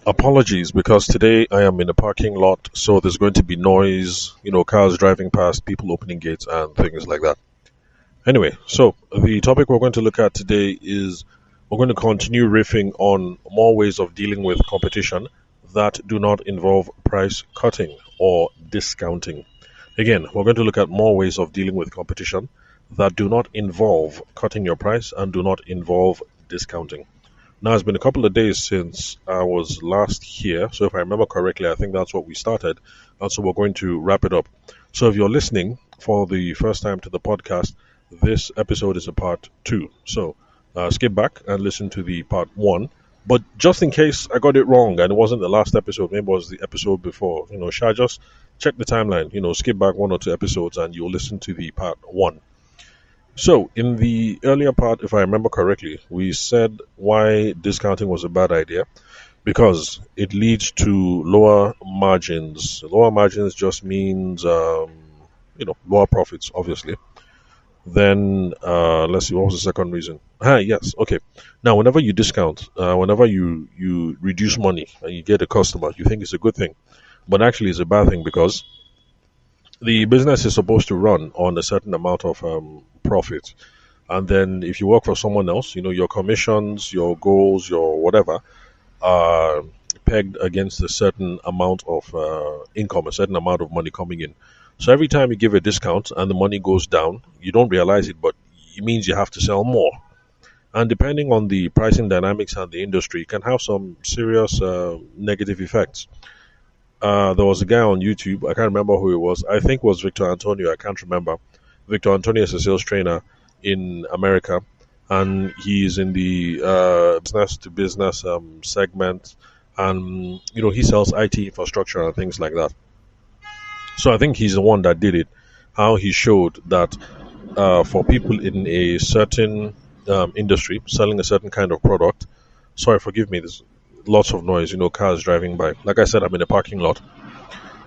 Apologies because today I am in a parking lot, so there's going to be noise, cars driving past, people opening gates, and things like that. Anyway, so the topic we're going to look at today is we're going to continue riffing on more ways of dealing with competition that do not involve price cutting or discounting. Again, we're going to look at more ways of dealing with competition that do not involve cutting your price and do not involve discounting. Now, it's been a couple of days since I was last here, so if I remember correctly, I think that's what we started, and so we're going to wrap it up. So, if you're listening for the first time to the podcast, this episode is a part two. So, skip back and listen to the part one. But just in case I got it wrong and it wasn't the last episode, maybe it was the episode before, shall I just check the timeline, skip back one or two episodes and you'll listen to the part one. So, in the earlier part, if I remember correctly, we said why discounting was a bad idea because it leads to lower margins. Lower margins just means, lower profits, obviously. Then, let's see, what was the second reason? Yes, okay. Now, whenever you discount, whenever you reduce money and you get a customer, you think it's a good thing. But actually, it's a bad thing because the business is supposed to run on a certain amount of profit. And then if you work for someone else, your commissions, your goals, your whatever are pegged against a certain amount of income, a certain amount of money coming in. So every time you give a discount and the money goes down, you don't realize it, but it means you have to sell more. And depending on the pricing dynamics and the industry, it can have some serious negative effects. There was a guy on YouTube. I can't remember who it was. I think it was Victor Antonio. I can't remember. Victor Antonio is a sales trainer in America, and he's in the business to business segment, and he sells IT infrastructure and things like that. So I think he's the one that did it. How he showed that for people in a certain industry selling a certain kind of product. Sorry, forgive me. There's lots of noise. Cars driving by. Like I said, I'm in a parking lot.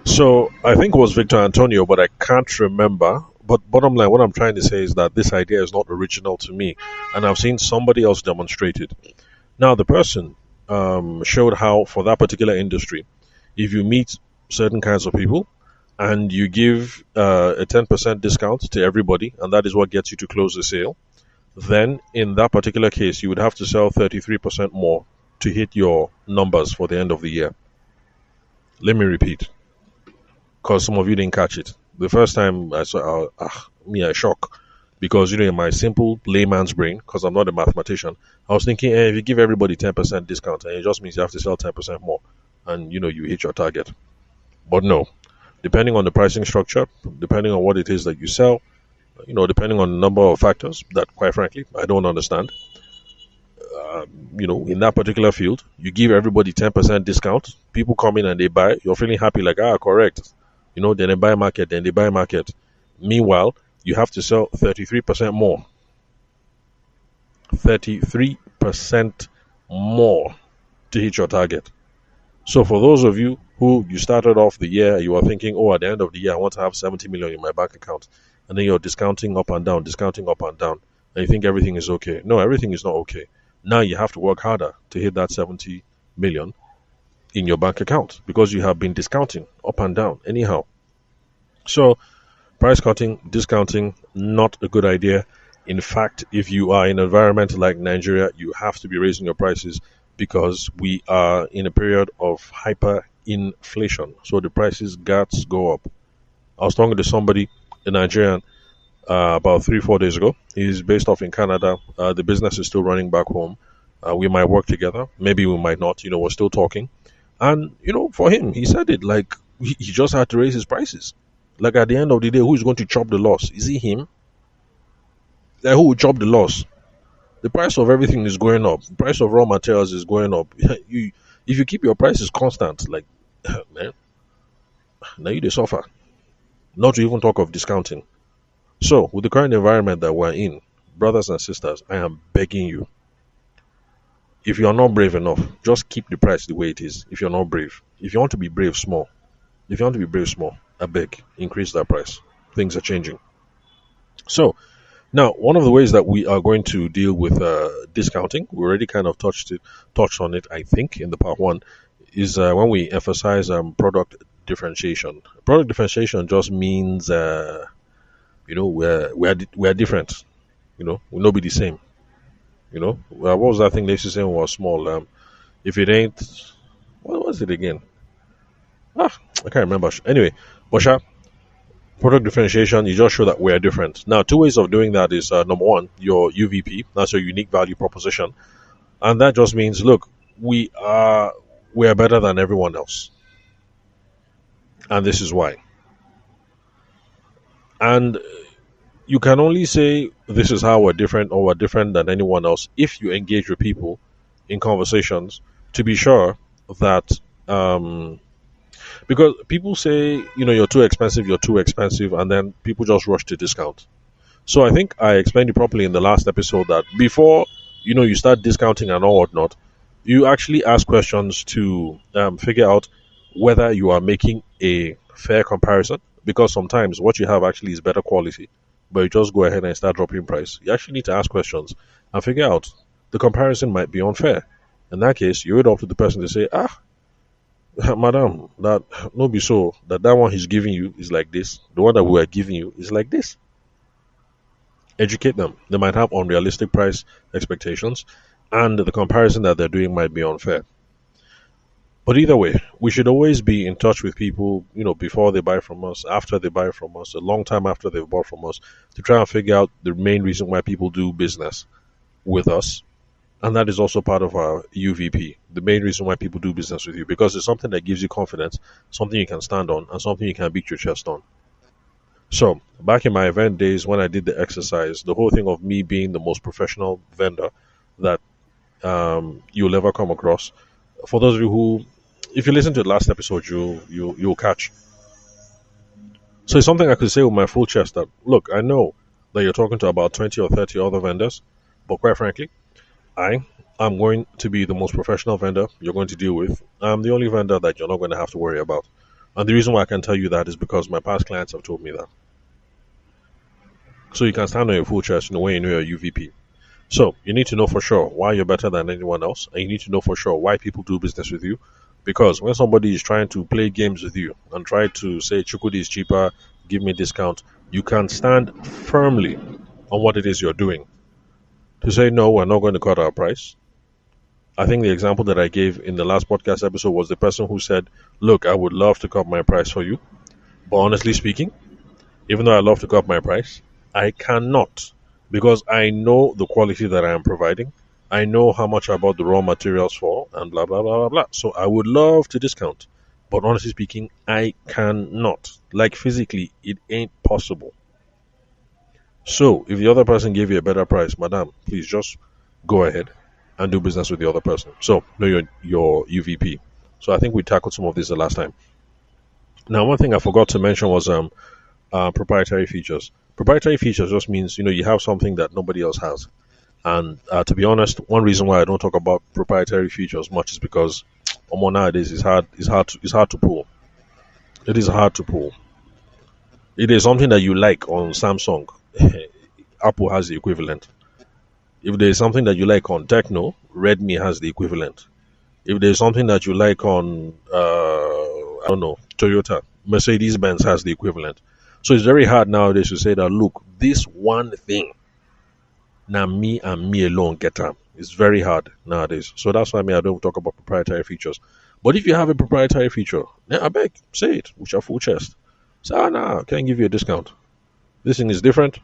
So I think it was Victor Antonio, but I can't remember. But bottom line, what I'm trying to say is that this idea is not original to me, and I've seen somebody else demonstrate it. Now, the person showed how, for that particular industry, if you meet certain kinds of people and you give a 10% discount to everybody, and that is what gets you to close the sale, then in that particular case, you would have to sell 33% more to hit your numbers for the end of the year. Let me repeat, because some of you didn't catch it. The first time I saw, I shock, because in my simple layman's brain, because I'm not a mathematician, I was thinking, if you give everybody 10% discount, and it just means you have to sell 10% more, and you hit your target. But no, depending on the pricing structure, depending on what it is that you sell, depending on the number of factors that, quite frankly, I don't understand. In that particular field, you give everybody 10% discount. People come in and they buy. You're feeling happy, like, correct. Then they buy market, then they buy market. Meanwhile, you have to sell 33% more. 33% more to hit your target. So for those of you who you started off the year, you are thinking, at the end of the year, I want to have 70 million in my bank account. And then you're discounting up and down, and you think everything is okay. No, everything is not okay. Now you have to work harder to hit that 70 million in your bank account because you have been discounting up and down anyhow. So price cutting, discounting, not a good idea. In fact, if you are in an environment like Nigeria, you have to be raising your prices because we are in a period of hyperinflation. So the prices got to go up. I was talking to somebody, a Nigerian, about 3-4 days ago. He's based off in Canada. The business is still running back home. We might work together. Maybe we might not. We're still talking. And, for him, he said it like he just had to raise his prices. Like at the end of the day, who is going to chop the loss? Is it him? Like who will chop the loss? The price of everything is going up. The price of raw materials is going up. If you keep your prices constant, like, man, now you suffer. Not to even talk of discounting. So, with the current environment that we're in, brothers and sisters, I am begging you, if you are not brave enough, just keep the price the way it is. If you're not brave, if you want to be brave, small. I beg, increase that price. Things are changing. So, now one of the ways that we are going to deal with discounting, we already kind of touched on it, I think, in the part one, is when we emphasize product differentiation. Product differentiation just means we're different. We'll not be the same. What was that thing they used to say when we were small? If it ain't, what was it again? I can't remember. Anyway, but product differentiation, you just show that we're different. Now, two ways of doing that is number one, your UVP, that's your unique value proposition, and that just means, look, we are better than everyone else, and this is why. And you can only say this is how we're different or we're different than anyone else if you engage with people in conversations to be sure that because people say you're too expensive, and then people just rush to discount. So I think I explained it properly in the last episode that before you start discounting and all whatnot, you actually ask questions to figure out whether you are making a fair comparison. Because sometimes what you have actually is better quality, but you just go ahead and start dropping price. You actually need to ask questions and figure out the comparison might be unfair. In that case, you would up to the person to say, madam, that no be so that one he's giving you is like this. The one that we are giving you is like this. Educate them. They might have unrealistic price expectations, and the comparison that they're doing might be unfair. But either way, we should always be in touch with people, before they buy from us, after they buy from us, a long time after they've bought from us, to try and figure out the main reason why people do business with us. And that is also part of our UVP, the main reason why people do business with you, because it's something that gives you confidence, something you can stand on, and something you can beat your chest on. So, back in my event days when I did the exercise, the whole thing of me being the most professional vendor that you'll ever come across, for those of you who, if you listen to the last episode, you'll catch. So it's something I could say with my full chest that, look, I know that you're talking to about 20 or 30 other vendors, but quite frankly, I am going to be the most professional vendor you're going to deal with. I'm the only vendor that you're not going to have to worry about. And the reason why I can tell you that is because my past clients have told me that. So you can stand on your full chest when you know your UVP. So you need to know for sure why you're better than anyone else, and you need to know for sure why people do business with you. Because when somebody is trying to play games with you and try to say Chukudi is cheaper, give me a discount, you can stand firmly on what it is you're doing. To say no, we're not going to cut our price. I think the example that I gave in the last podcast episode was the person who said, look, I would love to cut my price for you, but honestly speaking, even though I love to cut my price, I cannot, because I know the quality that I am providing. I know how much I bought the raw materials for, and blah, blah, blah, blah, blah. So I would love to discount. But honestly speaking, I cannot. Like physically, it ain't possible. So if the other person gave you a better price, madam, please just go ahead and do business with the other person. So know your UVP. So I think we tackled some of this the last time. Now, one thing I forgot to mention was proprietary features. Proprietary features just means you have something that nobody else has. And to be honest, one reason why I don't talk about proprietary features much is because nowadays it's hard to pull. It is hard to pull. It is something that you like on Samsung. Apple has the equivalent. If there is something that you like on Techno, Redmi has the equivalent. If there is something that you like on Toyota, Mercedes-Benz has the equivalent. So it's very hard nowadays to say that, look, this one thing, now me and me alone get them. It's very hard nowadays. So that's why I don't talk about proprietary features. But if you have a proprietary feature, I beg, say it with your full chest. Say, can I give you a discount? This thing is different.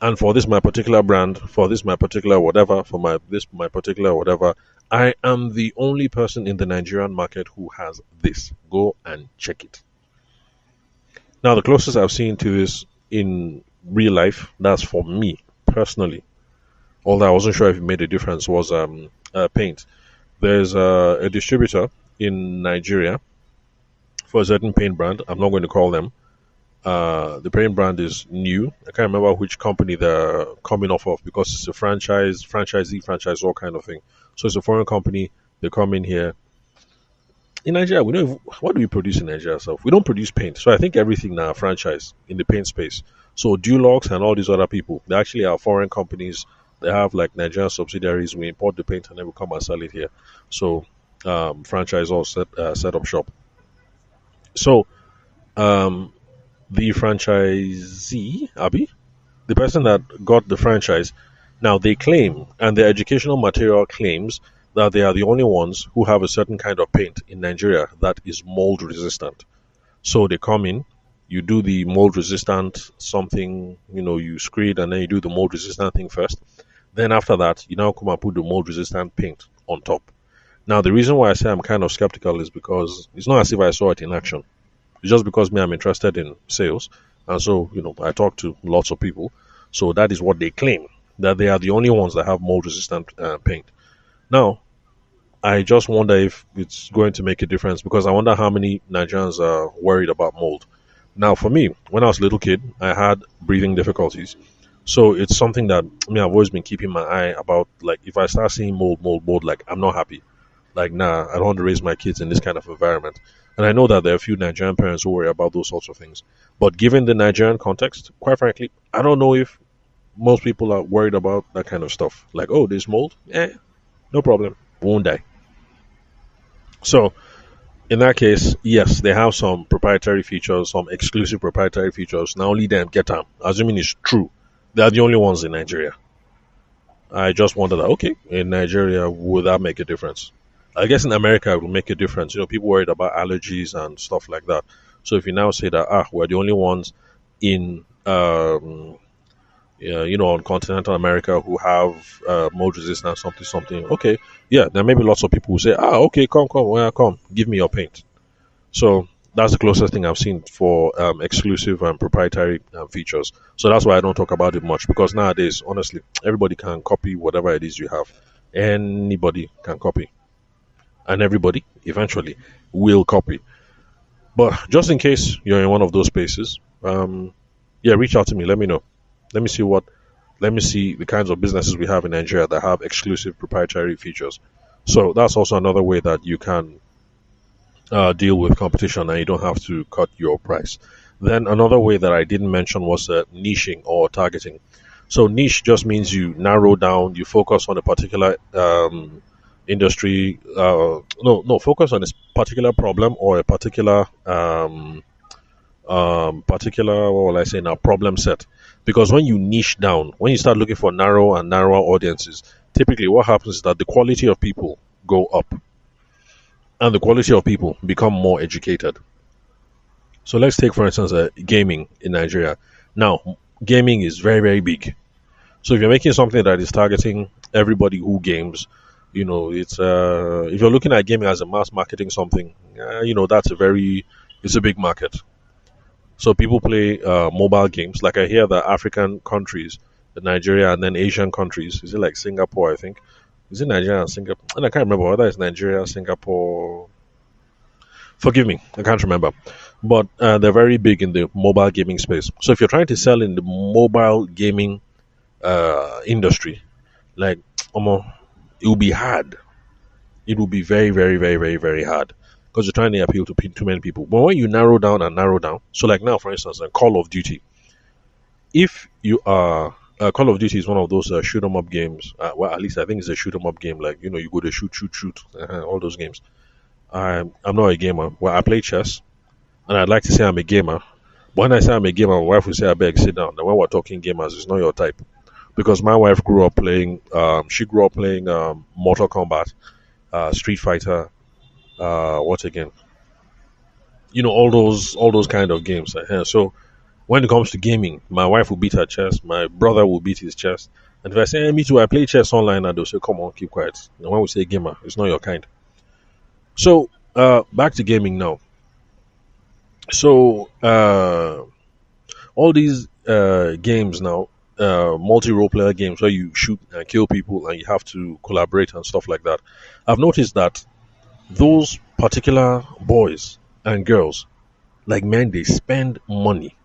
And for this my particular brand, for this my particular whatever, for my particular whatever, I am the only person in the Nigerian market who has this. Go and check it. Now, the closest I've seen to this in real life, that's for me personally, although I wasn't sure if it made a difference, was paint. There's a distributor in Nigeria for a certain paint brand. I'm not going to call them. The paint brand is new. I can't remember which company they're coming off of because it's a franchisor kind of thing. So it's a foreign company. They come in here. In Nigeria, we don't. What do we produce in Nigeria? So we don't produce paint. So I think everything now franchise in the paint space. So Dulux and all these other people, they actually are foreign companies. They have like Nigerian subsidiaries. We import the paint and then we come and sell it here. So franchisor set up shop. So um, the franchisee, Abby, the person that got the franchise, now they claim, and their educational material claims that they are the only ones who have a certain kind of paint in Nigeria that is mold resistant. So they come in, you do the mold resistant something, you screed and then you do the mold resistant thing first. Then after that, you now come and put the mold resistant paint on top. Now, the reason why I say I'm kind of skeptical is because it's not as if I saw it in action. It's just because me, I'm interested in sales. And so, I talk to lots of people. So that is what they claim, that they are the only ones that have mold resistant paint. Now, I just wonder if it's going to make a difference because I wonder how many Nigerians are worried about mold. Now, for me, when I was a little kid, I had breathing difficulties. So it's something that I've always been keeping my eye about. Like, if I start seeing mold, like, I'm not happy. Like, nah, I don't want to raise my kids in this kind of environment. And I know that there are a few Nigerian parents who worry about those sorts of things. But given the Nigerian context, quite frankly, I don't know if most people are worried about that kind of stuff. Like, oh, there's mold? No problem. Won't die. So, in that case, yes, they have some proprietary features, some exclusive proprietary features. Now only them get them. Assuming it's true. They are the only ones in Nigeria. I just wondered, okay, in Nigeria, would that make a difference? I guess in America, it will make a difference. People worried about allergies and stuff like that. So if you now say that, we're the only ones in, on continental America who have mold resistance, something. Okay, yeah, there may be lots of people who say, okay, come, come, give me your paint. So that's the closest thing I've seen for exclusive and proprietary features. So that's why I don't talk about it much because nowadays, honestly, everybody can copy whatever it is you have. Anybody can copy, and everybody eventually will copy. But just in case you're in one of those spaces, reach out to me. Let me know. Let me see what. Let me see the kinds of businesses we have in Nigeria that have exclusive proprietary features. So that's also another way that you can deal with competition and you don't have to cut your price. Then another way that I didn't mention was niching or targeting. So niche just means you narrow down, you focus on a particular industry. No, focus on a particular problem or a particular what will I say now problem set. Because when you niche down, when you start looking for narrow and narrower audiences, typically what happens is that the quality of people go up and the quality of people become more educated. So let's take, for instance, gaming in Nigeria. Now, gaming is very, very big. So if you're making something that is targeting everybody who games, it's if you're looking at gaming as a mass marketing something, it's a big market. So people play mobile games. Like I hear that African countries, Nigeria, and then Asian countries. Is it like Singapore? I think. Is it Nigeria and Singapore? And I can't remember whether it's Nigeria, Singapore. Forgive me, I can't remember. But they're very big in the mobile gaming space. So if you're trying to sell in the mobile gaming industry, like, it will be hard. It will be very, very, very, very, very hard because you're trying to appeal to too many people. But when you narrow down, so like now, for instance, Call of Duty. If you are Call of Duty is one of those shoot 'em up games. Well, at least I think it's a shoot 'em up game. Like you go to shoot, all those games. I'm not a gamer. Well, I play chess, and I'd like to say I'm a gamer. But when I say I'm a gamer, my wife will say, "I beg, sit down." And when we're talking gamers, it's not your type. Because my wife grew up playing. She grew up playing Mortal Kombat, Street Fighter. What again? All those kind of games. So when it comes to gaming, my wife will beat her chest, my brother will beat his chest. And if I say, me too, I play chess online, and they'll say, come on, keep quiet. And when we say gamer, it's not your kind. So, back to gaming now. So, all these games now, multi-role player games where you shoot and kill people and you have to collaborate and stuff like that. I've noticed that those particular boys and girls, like men, they spend money.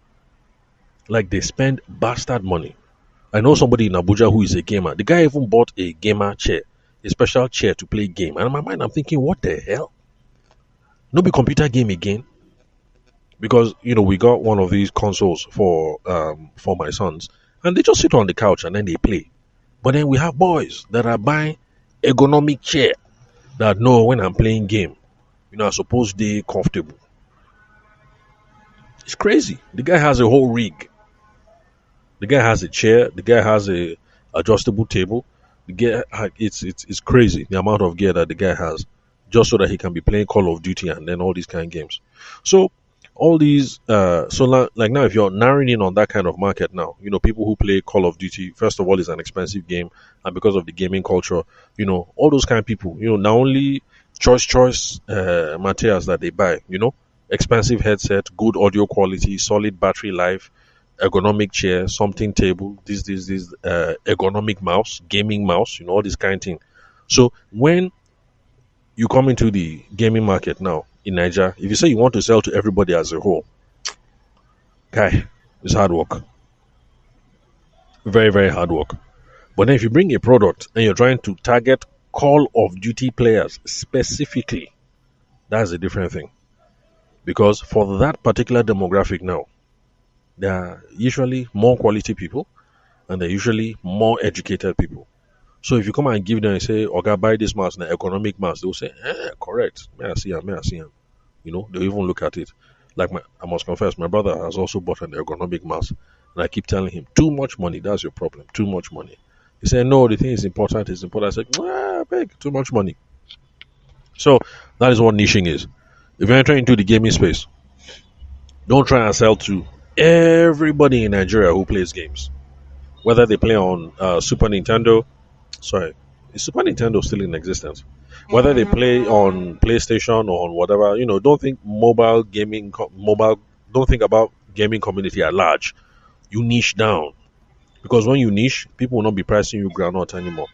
Like they spend bastard money. I know somebody in Abuja who is a gamer. The guy even bought a gamer chair, a special chair to play game. And in my mind, I'm thinking, what the hell? No be computer game again. Because we got one of these consoles for my sons, and they just sit on the couch and then they play. But then we have boys that are buying ergonomic chair. that no, when I'm playing game, I suppose they comfortable. It's crazy. The guy has a whole rig. The guy has a chair. The guy has a adjustable table. The guy, it's crazy the amount of gear that the guy has, just so that he can be playing Call of Duty and then all these kind of games. So all these, like now, if you're narrowing in on that kind of market now, people who play Call of Duty, first of all, is an expensive game, and because of the gaming culture, all those kind of people, not only choice materials that they buy, expensive headset, good audio quality, solid battery life, ergonomic chair, something table, this ergonomic mouse, gaming mouse, all this kind of thing. So when you come into the gaming market now in Nigeria, if you say you want to sell to everybody as a whole, guy, it's hard work. Very, very hard work. But then if you bring a product and you're trying to target Call of Duty players specifically, that's a different thing. Because for that particular demographic now, there are usually more quality people and they're usually more educated people. So if you come and give them and say, okay, buy this mouse, an economic mouse, they'll say, correct. May I see him? May I see him? They'll even look at it. Like I must confess, my brother has also bought an ergonomic mouse. And I keep telling him, too much money, that's your problem. Too much money. He said, no, the thing is important, it's important. I said, beg, too much money. So that is what niching is. If you're entering into the gaming space, don't try and sell to everybody in Nigeria who plays games. Whether they play on Super Nintendo, sorry, is Super Nintendo still in existence? Whether they play on PlayStation or on whatever, don't think don't think about gaming community at large. You niche down. Because when you niche, people will not be pricing you groundnut anymore.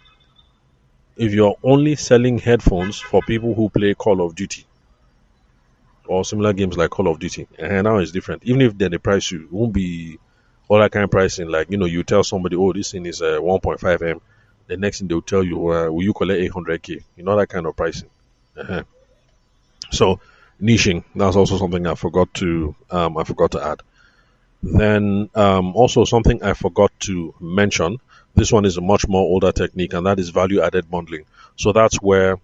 If you're only selling headphones for people who play Call of Duty or similar games like Call of Duty, and now it's different. Even if then the price you, it won't be all that kind of pricing. Like, you tell somebody, oh, this thing is 1.5M. The next thing they'll tell you, will you collect 800K? That kind of pricing. Uh-huh. So niching, that's also something I forgot to add. Then also something I forgot to mention. This one is a much more older technique, and that is value-added bundling. So that's where,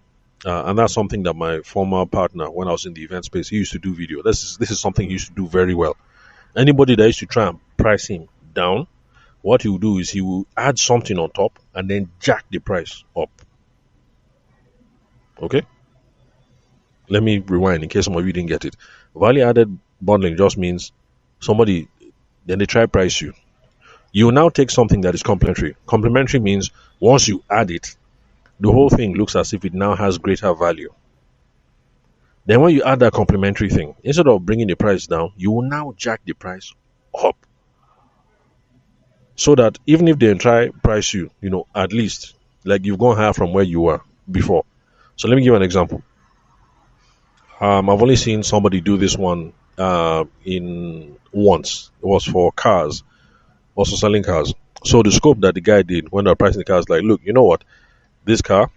and that's something that my former partner, when I was in the event space, he used to do video. This is something he used to do very well. Anybody that used to try and price him down, what he will do is he will add something on top and then jack the price up. Okay? Let me rewind in case some of you didn't get it. Value-added bundling just means somebody, then they try price you. You will now take something that is complementary. Complementary means once you add it, the whole thing looks as if it now has greater value. Then when you add that complementary thing, instead of bringing the price down, you will now jack the price up. So that even if they try price you, at least like you've gone higher from where you were before. So let me give you an example. I've only seen somebody do this one in once. It was for cars, also selling cars. So the scope that the guy did when they're pricing the cars, like, look, you know what? This car,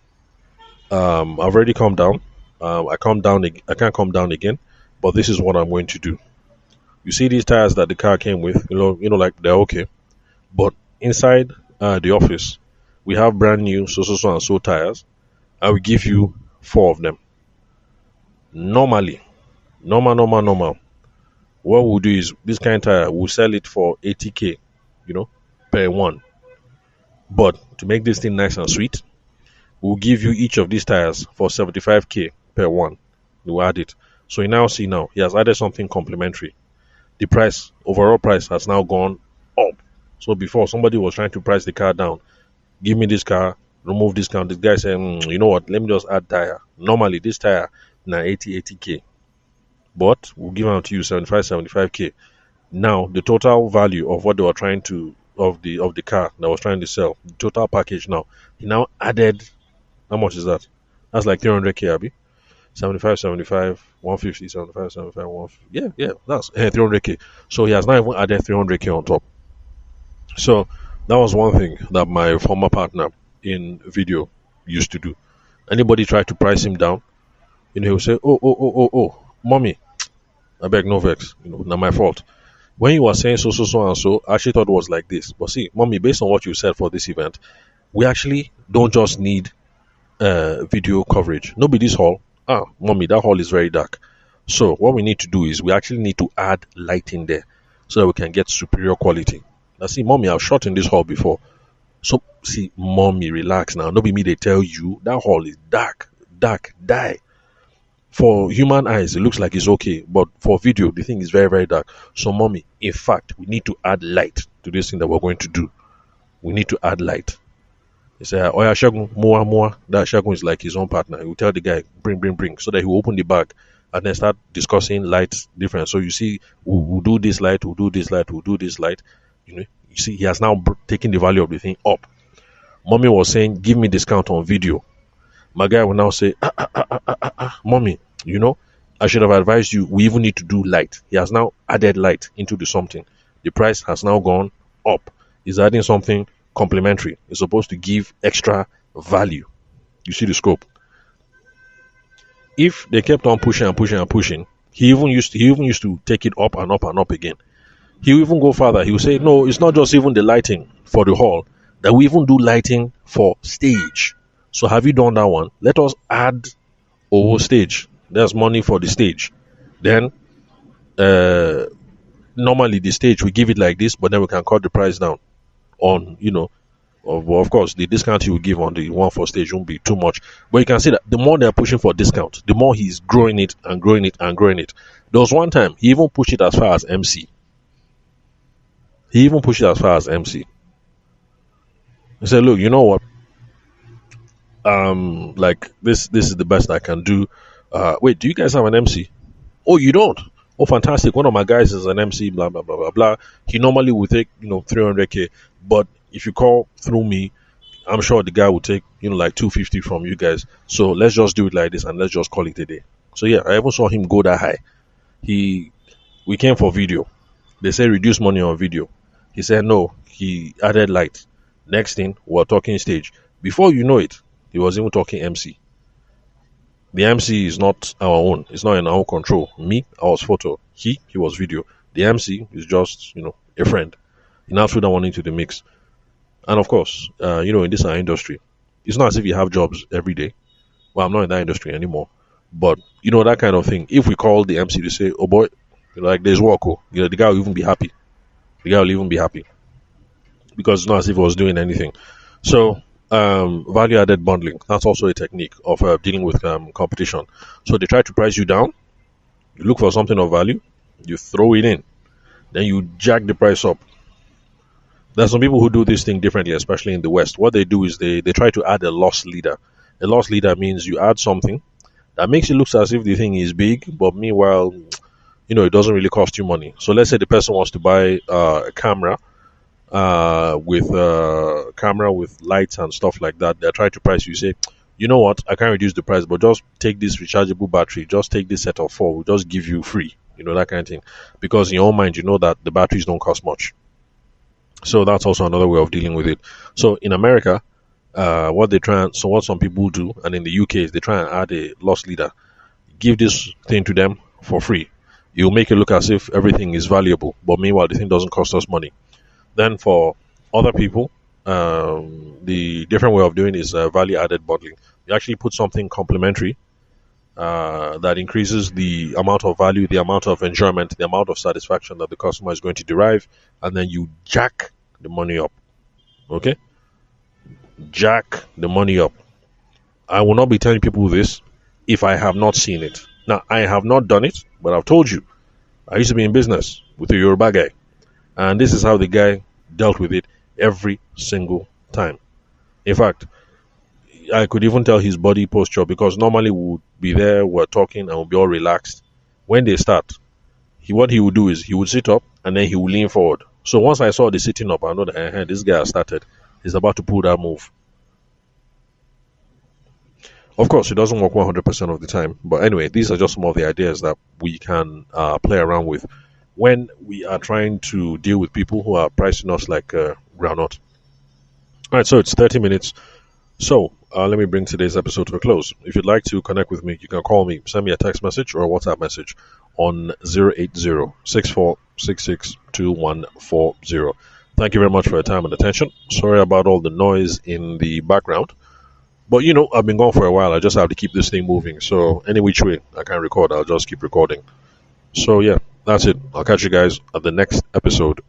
I've already come down. I can't come down again, but this is what I'm going to do. You see these tires that the car came with, like they're okay. But inside the office, we have brand new so and so tires. I will give you 4 of them. Normal. What we'll do is this kind of tire, we'll sell it for 80K, per one. But to make this thing nice and sweet, we'll give you each of these tires for 75K per one. We'll add it. So you now see he has added something complementary. The overall price has now gone up. So before somebody was trying to price the car down, give me this car, remove this car. This guy said, you know what, let me just add tire. Normally this tire now 80K. But we'll give out to you 75K. Now the total value of what they were trying to of the car that was trying to sell, the total package now, he now added, how much is that? That's like 300K, Abby. 75, 150, 75, 150. Yeah, that's 300K. So he has now even added 300K on top. So that was one thing that my former partner in video used to do. Anybody tried to price him down, he would say, oh, mommy, I beg no vex, not my fault. When you were saying so and so, I actually thought it was like this. But see, mommy, based on what you said for this event, we actually don't just need video coverage. No be this hall. Ah, mommy, that hall is very dark. So what we need to do is we actually need to add light in there so that we can get superior quality. Now see, mommy, I've shot in this hall before. So see, mommy, relax now. No be me they tell you that hall is dark, dark, die. For human eyes, it looks like it's okay, but for video, the thing is very, very dark. So, mommy, in fact, we need to add light to this thing that we're going to do. We need to add light. He said, oh yeah, Shagun, more, more. That Shagun is like his own partner. He will tell the guy, bring, bring, bring, so that he will open the bag and then start discussing light difference. So you see, we'll do this light, we'll do this light, we'll do this light. You see, he has now taken the value of the thing up. Mommy was saying, give me discount on video. My guy will now say, mommy, I should have advised you. We even need to do light. He has now added light into the something. The price has now gone up. He's adding something complementary. It's supposed to give extra value. You see the scope. If they kept on pushing and pushing and pushing, he even used to take it up and up and up again. He will even go further. He will say, no, it's not just even the lighting for the hall, that we even do lighting for stage. So have you done that one? Let us add over stage. There's money for the stage. Then normally the stage we give it like this, but then we can cut the price down on, of course the discount you will give on the one for stage won't be too much. But you can see that the more they're pushing for discount, the more he's growing it and growing it and growing it. There was one time he even pushed it as far as MC. He said, look, you know what? Like this is the best I can do. Wait, do you guys have an MC? Oh, you don't? Oh, fantastic. One of my guys is an MC, blah, blah, blah, blah, blah. He normally would take, 300K. But if you call through me, I'm sure the guy will take, like 250 from you guys. So let's just do it like this and let's just call it a day. So yeah, I even saw him go that high. We came for video. They said reduce money on video. He said no. He added light. Next thing, we're talking stage. Before you know it, he was even talking MC. The MC is not our own. It's not in our own control. Me, I was photo. He was video. The MC is just, a friend. He now threw that one into the mix. And of course, in this our industry, it's not as if you have jobs every day. Well, I'm not in that industry anymore. But, that kind of thing. If we call the MC to say, oh boy, like there's work, the guy will even be happy. Because it's not as if he was doing anything. So, value added bundling, that's also a technique of dealing with competition. So they try to price you down, you look for something of value, you throw it in, then you jack the price up. There's some people who do this thing differently, especially in the West. What they do is they try to add a loss leader. A loss leader means you add something that makes it look as if the thing is big, but meanwhile, it doesn't really cost you money. So let's say the person wants to buy a camera with lights and stuff like that. They're trying to price you. Say, you know what, I can't reduce the price, but just take this rechargeable battery, just take this set of 4, we'll just give you free, that kind of thing. Because in your own mind, you know that the batteries don't cost much. So that's also another way of dealing with it. So in America, what some people do, and in the UK, is they try and add a loss leader, give this thing to them for free. You'll make it look as if everything is valuable, but meanwhile the thing doesn't cost us money. Then for other people, the different way of doing is value added bundling. You actually put something complementary that increases the amount of value, the amount of enjoyment, the amount of satisfaction that the customer is going to derive, and then you jack the money up. Okay? Jack the money up. I will not be telling people this if I have not seen it. Now, I have not done it, but I've told you. I used to be in business with a Yoruba guy. And this is how the guy dealt with it every single time. In fact, I could even tell his body posture, because normally we would be there, we're talking, and we'll be all relaxed. When they start, what he would do is he would sit up and then he would lean forward. So once I saw the sitting up, I know that this guy has started. He's about to pull that move. Of course, it doesn't work 100% of the time. But anyway, these are just some of the ideas that we can play around with when we are trying to deal with people who are pricing us like groundnut. All right, so it's 30 minutes. So let me bring today's episode to a close. If you'd like to connect with me, you can call me, send me a text message or a WhatsApp message on 080-6466-2140. Thank you very much for your time and attention. Sorry about all the noise in the background. But I've been gone for a while. I just have to keep this thing moving. So any which way I can record, I'll just keep recording. So yeah, that's it. I'll catch you guys at the next episode.